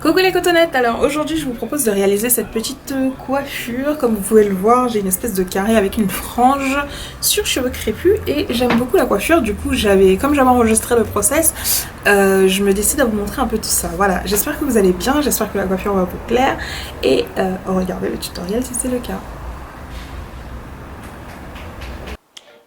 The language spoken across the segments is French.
Coucou les cotonnettes, alors aujourd'hui je vous propose de réaliser cette petite coiffure. Comme vous pouvez le voir, j'ai une espèce de carré avec une frange sur cheveux crépus et j'aime beaucoup la coiffure. Du coup comme j'avais enregistré le process, je me décide à vous montrer un peu tout ça. Voilà, j'espère que vous allez bien, j'espère que la coiffure va vous plaire et regardez le tutoriel si c'est le cas.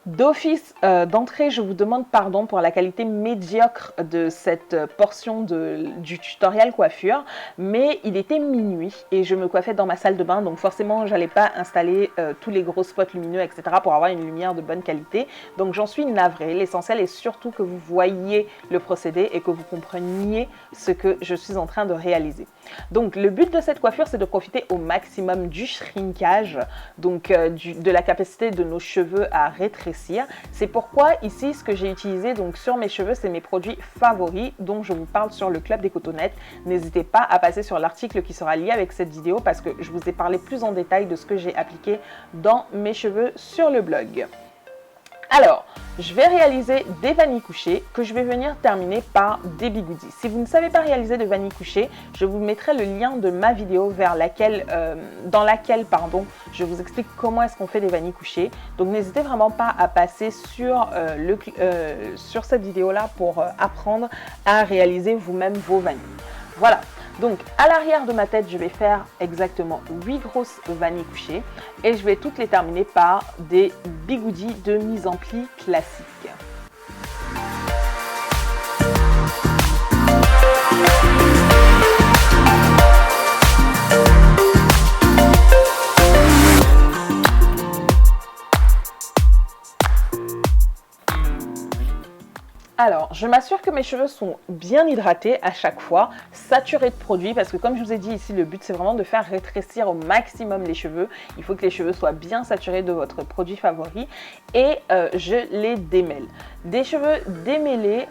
D'office, d'entrée, je vous demande pardon pour la qualité médiocre de cette portion du tutoriel coiffure, mais il était minuit et je me coiffais dans ma salle de bain, donc forcément, j'allais pas installer tous les gros spots lumineux, etc. pour avoir une lumière de bonne qualité. Donc, j'en suis navrée. L'essentiel est surtout que vous voyiez le procédé et que vous compreniez ce que je suis en train de réaliser. Donc, le but de cette coiffure, c'est de profiter au maximum du shrinkage, donc de la capacité de nos cheveux à rétrécir. C'est pourquoi ici, ce que j'ai utilisé donc sur mes cheveux, c'est mes produits favoris dont je vous parle sur le Club des Cotonnettes. N'hésitez pas à passer sur l'article qui sera lié avec cette vidéo parce que je vous ai parlé plus en détail de ce que j'ai appliqué dans mes cheveux sur le blog. Alors, je vais réaliser des vanilles couchées que je vais venir terminer par des bigoudis. Si vous ne savez pas réaliser de vanilles couchées, je vous mettrai le lien de ma vidéo dans laquelle je vous explique comment est-ce qu'on fait des vanilles couchées. Donc, n'hésitez vraiment pas à passer sur cette vidéo-là pour apprendre à réaliser vous-même vos vanilles. Voilà. Donc, à l'arrière de ma tête, je vais faire exactement 8 grosses vanilles couchées et je vais toutes les terminer par des bigoudis de mise en pli classiques. Alors, je m'assure que mes cheveux sont bien hydratés à chaque fois, saturés de produits, parce que comme je vous ai dit ici, le but c'est vraiment de faire rétrécir au maximum les cheveux. Il faut que les cheveux soient bien saturés de votre produit favori et je les démêle. Des cheveux démêlés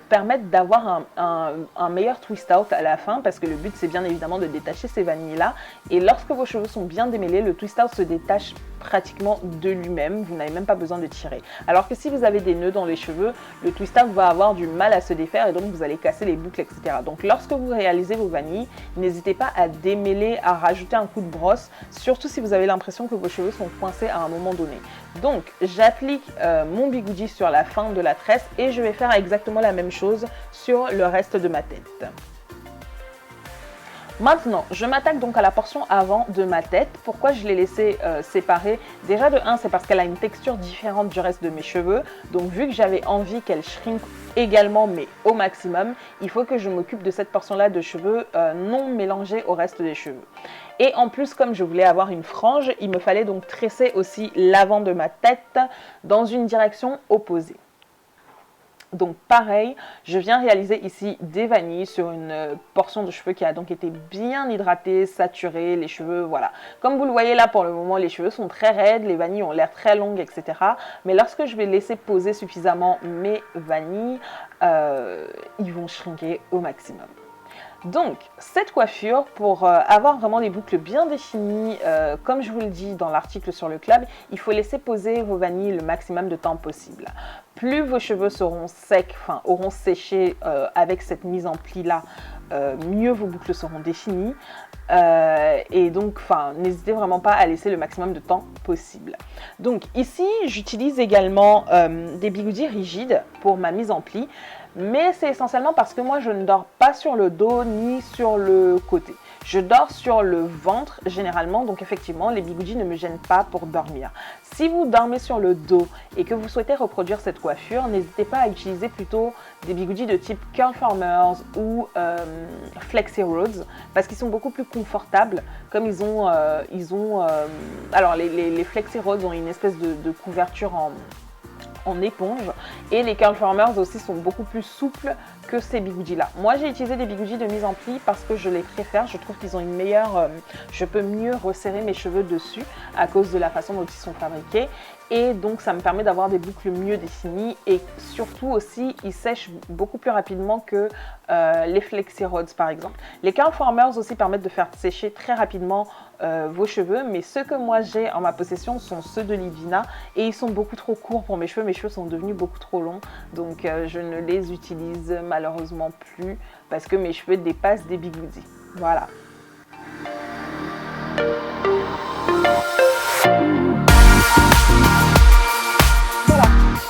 permettent d'avoir un meilleur twist out à la fin, parce que le but c'est bien évidemment de détacher ces vanilles là. Et lorsque vos cheveux sont bien démêlés, le twist out se détache pratiquement de lui-même, vous n'avez même pas besoin de tirer. Alors que si vous avez des nœuds dans les cheveux, le twist out va avoir du mal à se défaire et donc vous allez casser les boucles, etc. Donc lorsque vous réalisez vos vanilles, n'hésitez pas à démêler, à rajouter un coup de brosse, surtout si vous avez l'impression que vos cheveux sont coincés à un moment donné. Donc j'applique mon bigoudi sur la fin de la tresse et je vais faire exactement la même chose sur le reste de ma tête. Maintenant, je m'attaque donc à la portion avant de ma tête. Pourquoi je l'ai laissée séparée? Déjà de 1, c'est parce qu'elle a une texture différente du reste de mes cheveux. Donc vu que j'avais envie qu'elle shrink également, mais au maximum, il faut que je m'occupe de cette portion-là de cheveux non mélangée au reste des cheveux. Et en plus, comme je voulais avoir une frange, il me fallait donc tresser aussi l'avant de ma tête dans une direction opposée. Donc pareil, je viens réaliser ici des vanilles sur une portion de cheveux qui a donc été bien hydratée, saturée, les cheveux, voilà. Comme vous le voyez là, pour le moment, les cheveux sont très raides, les vanilles ont l'air très longues, etc. Mais lorsque je vais laisser poser suffisamment mes vanilles, ils vont shrinker au maximum. Donc, cette coiffure, pour avoir vraiment des boucles bien définies, comme je vous le dis dans l'article sur le club, il faut laisser poser vos vanilles le maximum de temps possible. Plus vos cheveux seront secs, auront séché avec cette mise en pli là, mieux vos boucles seront définies. Et donc, n'hésitez vraiment pas à laisser le maximum de temps possible. Donc ici, j'utilise également des bigoudis rigides pour ma mise en pli. Mais c'est essentiellement parce que moi, je ne dors pas sur le dos ni sur le côté. Je dors sur le ventre généralement, donc effectivement, les bigoudis ne me gênent pas pour dormir. Si vous dormez sur le dos et que vous souhaitez reproduire cette coiffure, n'hésitez pas à utiliser plutôt des bigoudis de type Curl Formers ou Flexi Rhodes parce qu'ils sont beaucoup plus confortables. Comme alors les Flexi Rhodes ont une espèce de couverture en éponge et les Curl Formers aussi sont beaucoup plus souples que ces bigoudis là. Moi j'ai utilisé des bigoudis de mise en pli parce que je les préfère, je trouve qu'ils ont une meilleure, je peux mieux resserrer mes cheveux dessus à cause de la façon dont ils sont fabriqués et donc ça me permet d'avoir des boucles mieux définies et surtout aussi ils sèchent beaucoup plus rapidement que les Flexi Rhodes par exemple. Les Curl Formers aussi permettent de faire sécher très rapidement vos cheveux, mais ceux que moi j'ai en ma possession sont ceux de Livina et ils sont beaucoup trop courts pour mes cheveux sont devenus beaucoup trop longs donc je ne les utilise malheureusement plus parce que mes cheveux dépassent des bigoudis. Voilà.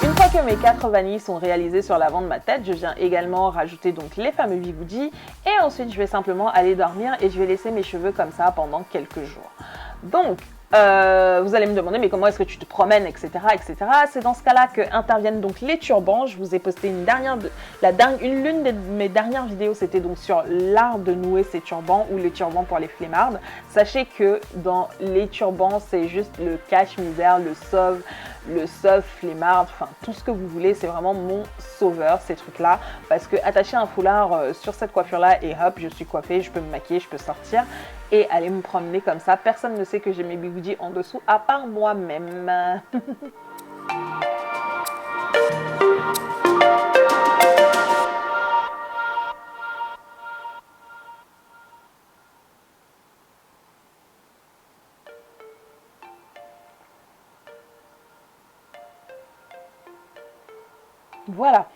Une fois que mes 4 vanilles sont réalisées sur l'avant de ma tête, je viens également rajouter donc les fameux bigoudis et ensuite je vais simplement aller dormir et je vais laisser mes cheveux comme ça pendant quelques jours. Donc, vous allez me demander mais comment est-ce que tu te promènes, etc. etc. C'est dans ce cas-là que interviennent donc les turbans. Je vous ai posté l'une de mes dernières vidéos, c'était donc sur l'art de nouer ses turbans ou les turbans pour les flemmardes. Sachez que dans les turbans, c'est juste le cache-misère, le sauve flemmard, enfin tout ce que vous voulez, c'est vraiment mon sauveur ces trucs-là, parce que attacher un foulard sur cette coiffure-là et hop, je suis coiffée, je peux me maquiller, je peux sortir et aller me promener comme ça. Personne ne sait que j'ai mes bigoudis en dessous à part moi-même. Voilà.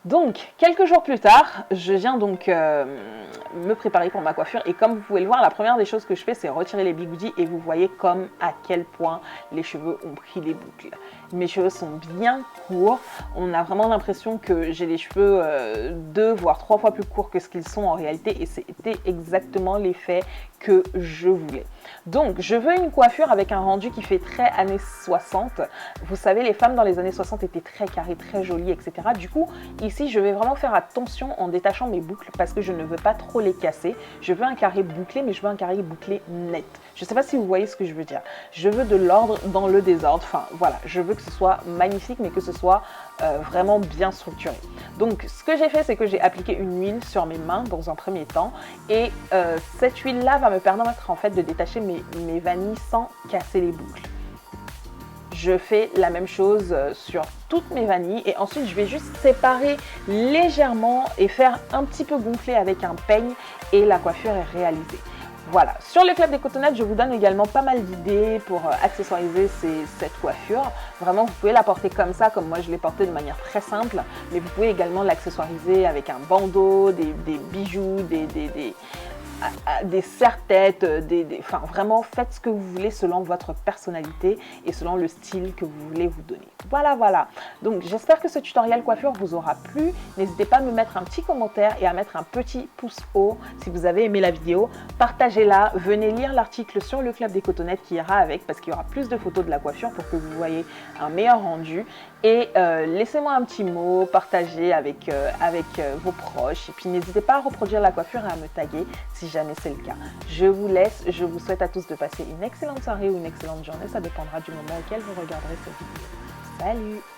Donc, quelques jours plus tard, je viens donc me préparer pour ma coiffure et comme vous pouvez le voir, la première des choses que je fais, c'est retirer les bigoudis et vous voyez comme à quel point les cheveux ont pris les boucles. Mes cheveux sont bien courts, on a vraiment l'impression que j'ai les cheveux 2 voire 3 fois plus courts que ce qu'ils sont en réalité et c'était exactement l'effet que je voulais. Donc, je veux une coiffure avec un rendu qui fait très années 60. Vous savez, les femmes dans les années 60 étaient très carrées, très jolies, etc. Du coup, ici, je vais vraiment faire attention en détachant mes boucles parce que je ne veux pas trop les casser. Je veux un carré bouclé, mais je veux un carré bouclé net. Je ne sais pas si vous voyez ce que je veux dire. Je veux de l'ordre dans le désordre. Enfin, voilà, je veux que ce soit magnifique, mais que ce soit vraiment bien structuré. Donc, ce que j'ai fait, c'est que j'ai appliqué une huile sur mes mains dans un premier temps. Et cette huile-là va me permettre en fait de détacher mes vanilles sans casser les boucles. Je fais la même chose sur toutes mes vanilles et ensuite je vais juste séparer légèrement et faire un petit peu gonfler avec un peigne et la coiffure est réalisée. Voilà, sur le club des cotonnettes, je vous donne également pas mal d'idées pour accessoiriser cette coiffure. Vraiment, vous pouvez la porter comme ça, comme moi je l'ai portée de manière très simple, mais vous pouvez également l'accessoiriser avec un bandeau, des bijoux, des serre-têtes, enfin vraiment faites ce que vous voulez selon votre personnalité et selon le style que vous voulez vous donner. Voilà. Donc j'espère que ce tutoriel coiffure vous aura plu. N'hésitez pas à me mettre un petit commentaire et à mettre un petit pouce haut si vous avez aimé la vidéo. Partagez-la, venez lire l'article sur le club des cotonnettes qui ira avec parce qu'il y aura plus de photos de la coiffure pour que vous voyez un meilleur rendu. Et laissez-moi un petit mot, partagez avec vos proches. Et puis n'hésitez pas à reproduire la coiffure et à me taguer si jamais c'est le cas. Je vous laisse, je vous souhaite à tous de passer une excellente soirée ou une excellente journée. Ça dépendra du moment auquel vous regarderez cette vidéo. Salut!